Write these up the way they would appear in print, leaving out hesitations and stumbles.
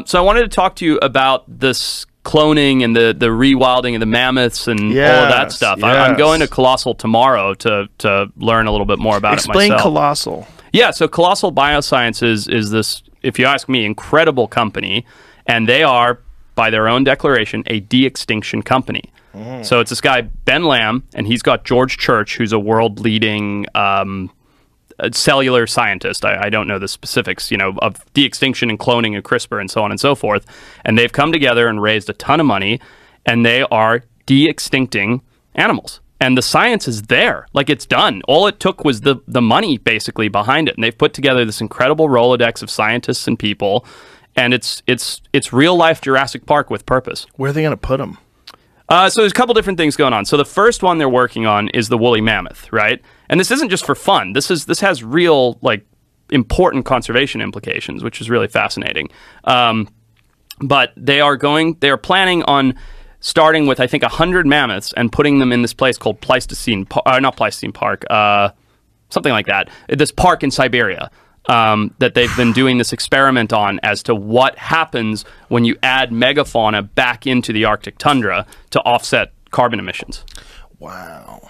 So I wanted to talk to you about this cloning and the rewilding of the mammoths and all of that stuff. I'm going to Colossal tomorrow to learn a little bit more about it myself. Explain Colossal. Yeah, so Colossal Biosciences is this, if you ask me, incredible company, and they are, by their own declaration, a de-extinction company. So it's this guy, Ben Lamb, and he's got George Church, who's a world-leading cellular scientist. I don't know the specifics, you know, of de-extinction and cloning and CRISPR and so on and so forth. And they've come together and raised a ton of money, and they are de-extincting animals. And the science is there. Like, it's done. All it took was the money, basically, behind it. And they've put together this incredible Rolodex of scientists and people, and it's real-life Jurassic Park with purpose. Where are they going to put them? So there's a couple different things going on. So the first one they're working on is the woolly mammoth, right? And this isn't just for fun. This has real, like, important conservation implications, which is really fascinating. But they are planning on starting with, I think, 100 mammoths and putting them in this place called not Pleistocene Park, something like that. This park in Siberia. That they've been doing this experiment on as to what happens when you add megafauna back into the Arctic tundra to offset carbon emissions. Wow.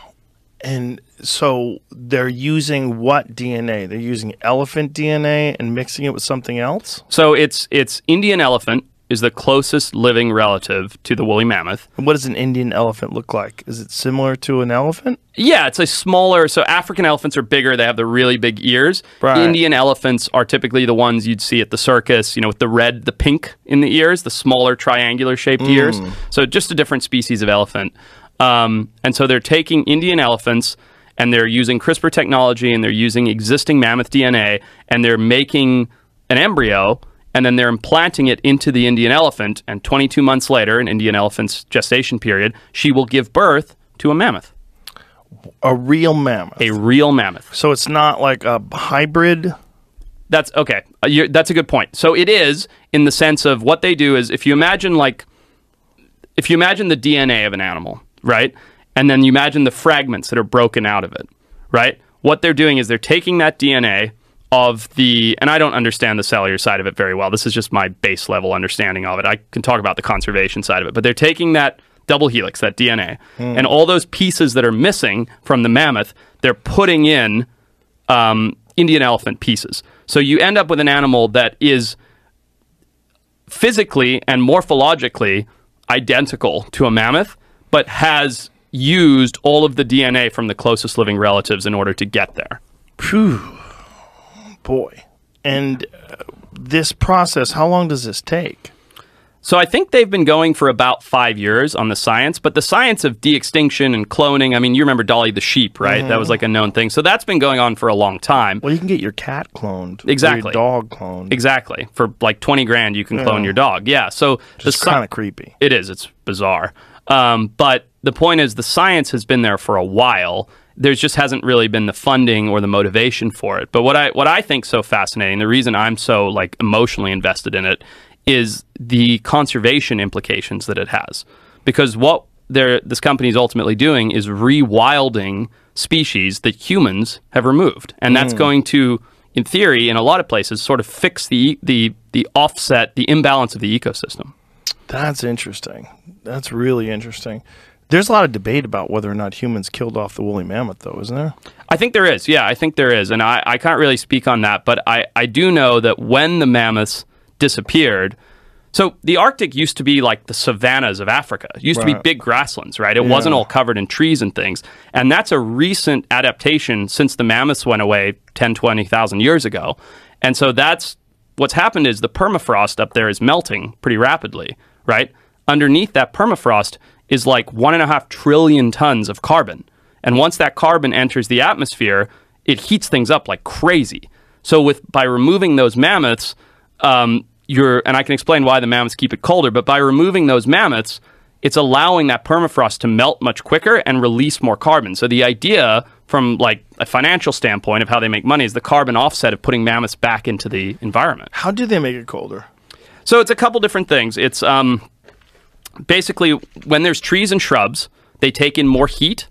And so they're using what DNA? They're using elephant DNA and mixing it with something else? So it's Indian elephant is the closest living relative to the woolly mammoth. And what does an Indian elephant look like? Is it similar to an elephant? Yeah, it's a smaller, so African elephants are bigger, they have the really big ears. Right. Indian elephants are typically the ones you'd see at the circus, you know, with the pink in the ears, the smaller triangular shaped ears. So just a different species of elephant. And so they're taking Indian elephants and they're using CRISPR technology and they're using existing mammoth DNA and they're making an embryo and then they're implanting it into the Indian elephant, and 22 months later, an Indian elephant's gestation period, she will give birth to a mammoth. A real mammoth? A real mammoth. So it's not like a hybrid? That's okay. That's a good point. So it is, in the sense of what they do is, if you imagine the DNA of an animal, right? And then you imagine the fragments that are broken out of it, right? What they're doing is they're taking that DNA of and I don't understand the cellular side of it very well. This is just my base level understanding of it. I can talk about the conservation side of it, but they're taking that double helix, that DNA, and all those pieces that are missing from the mammoth, they're putting in Indian elephant pieces. So you end up with an animal that is physically and morphologically identical to a mammoth, but has used all of the DNA from the closest living relatives in order to get there. Phew. Boy. And this process, how long does this take? So I think they've been going for about 5 years on the science, but the science of de-extinction and cloning, I mean, you remember Dolly the sheep, right? That was like a known thing. So that's been going on for a long time. Well, you can get your cat cloned. Exactly. Or your dog cloned. Exactly. For like 20 grand, you can clone your dog. Yeah. So it's kind of creepy. It is. It's bizarre. But the point is the science has been there for a while. There just hasn't really been the funding or the motivation for it. But what I think so fascinating, the reason I'm so like emotionally invested in it, is the conservation implications that it has. Because what this company is ultimately doing is rewilding species that humans have removed, and that's going to, in theory, in a lot of places, sort of fix the offset, the imbalance of the ecosystem. That's interesting. That's really interesting. There's a lot of debate about whether or not humans killed off the woolly mammoth, though, isn't there? I think there is. Yeah, I think there is. And I can't really speak on that, but I do know that when the mammoths disappeared, so the Arctic used to be like the savannas of Africa. It used to be big grasslands, right? It wasn't all covered in trees and things. And that's a recent adaptation since the mammoths went away 10, 20,000 years ago. And so that's what's happened is the permafrost up there is melting pretty rapidly, right? Underneath that permafrost is like 1.5 trillion tons of carbon. And once that carbon enters the atmosphere, it heats things up like crazy. So by removing those mammoths, and I can explain why the mammoths keep it colder, but by removing those mammoths, it's allowing that permafrost to melt much quicker and release more carbon. So the idea from like a financial standpoint of how they make money is the carbon offset of putting mammoths back into the environment. How do they make it colder? So it's a couple different things. It's basically when there's trees and shrubs, they take in more heat,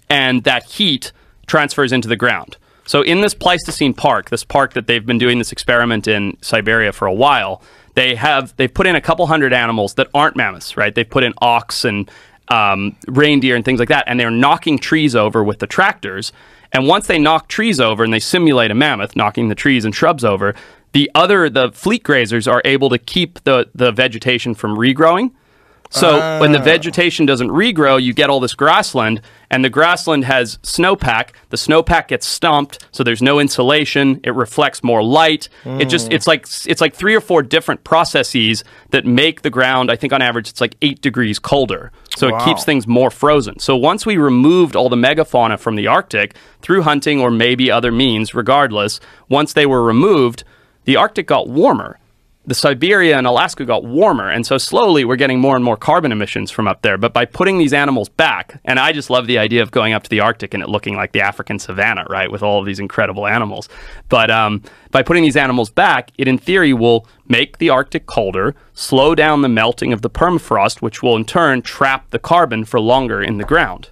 and that heat transfers into the ground. So in this Pleistocene Park, this park that they've been doing this experiment in Siberia for a while, they've put in a couple hundred animals that aren't mammoths, right? They've put in ox and reindeer and things like that, and they're knocking trees over with the tractors. And once they knock trees over and they simulate a mammoth knocking the trees and shrubs over, the fleet grazers are able to keep the vegetation from regrowing. So when the vegetation doesn't regrow, you get all this grassland, and the grassland has snowpack. The snowpack gets stumped, so there's no insulation. It reflects more light. It's like 3 or 4 different processes that make the ground, I think on average, it's like 8 degrees colder. So it keeps things more frozen. So once we removed all the megafauna from the Arctic through hunting or maybe other means, regardless, once they were removed, the Arctic got warmer. The Siberia and Alaska got warmer, and so slowly we're getting more and more carbon emissions from up there. But by putting these animals back, and I just love the idea of going up to the Arctic and it looking like the African savanna, right, with all of these incredible animals. But by putting these animals back, it in theory will make the Arctic colder, slow down the melting of the permafrost, which will in turn trap the carbon for longer in the ground.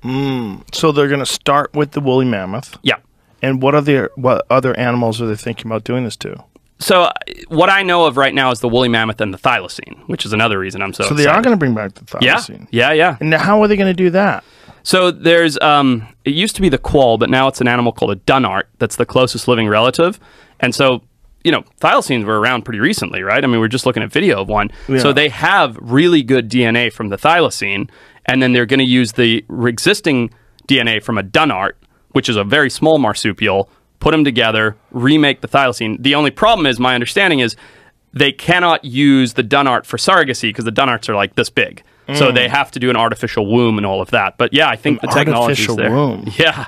So they're going to start with the woolly mammoth. Yeah. And what other animals are they thinking about doing this to? So what I know of right now is the woolly mammoth and the thylacine, which is another reason I'm so excited. So they are going to bring back the thylacine. Yeah. And how are they going to do that? So there's, it used to be the quoll, but now it's an animal called a dunnart that's the closest living relative. And so, thylacines were around pretty recently, right? I mean, we're just looking at video of one. Yeah. So they have really good DNA from the thylacine, and then they're going to use the existing DNA from a dunnart, which is a very small marsupial, put them together, remake the thylacine. The only problem is, my understanding is, they cannot use the dunnart for surrogacy because the dunnarts are like this big. So they have to do an artificial womb and all of that. But yeah, I think the technology is there. Artificial womb. Yeah.